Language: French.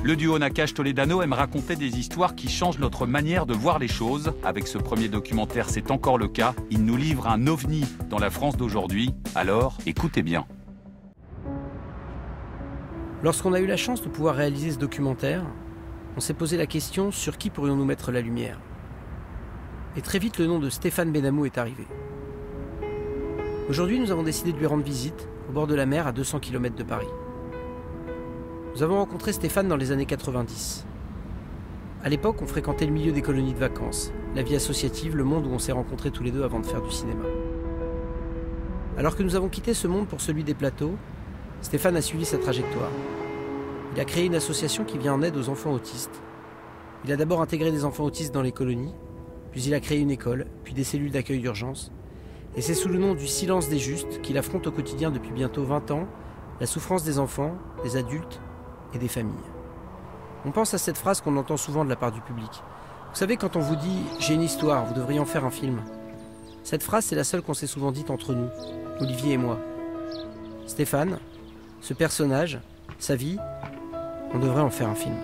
Le duo Nakache-Toledano aime raconter des histoires qui changent notre manière de voir les choses. Avec ce premier documentaire, c'est encore le cas. Il nous livre un ovni dans la France d'aujourd'hui. Alors, écoutez bien. Lorsqu'on a eu la chance de pouvoir réaliser ce documentaire, on s'est posé la question sur qui pourrions-nous mettre la lumière. Et très vite, le nom de Stéphane Benamou est arrivé. Aujourd'hui, nous avons décidé de lui rendre visite, au bord de la mer, à 200 km de Paris. Nous avons rencontré Stéphane dans les années 90. À l'époque, on fréquentait le milieu des colonies de vacances, la vie associative, le monde où on s'est rencontrés tous les deux avant de faire du cinéma. Alors que nous avons quitté ce monde pour celui des plateaux, Stéphane a suivi sa trajectoire. Il a créé une association qui vient en aide aux enfants autistes. Il a d'abord intégré des enfants autistes dans les colonies, puis il a créé une école, puis des cellules d'accueil d'urgence. Et c'est sous le nom du Silence des Justes qu'il affronte au quotidien depuis bientôt 20 ans la souffrance des enfants, des adultes et des familles. On pense à cette phrase qu'on entend souvent de la part du public. Vous savez, quand on vous dit « j'ai une histoire, vous devriez en faire un film », cette phrase, c'est la seule qu'on s'est souvent dite entre nous, Olivier et moi. Stéphane, ce personnage, sa vie, on devrait en faire un film.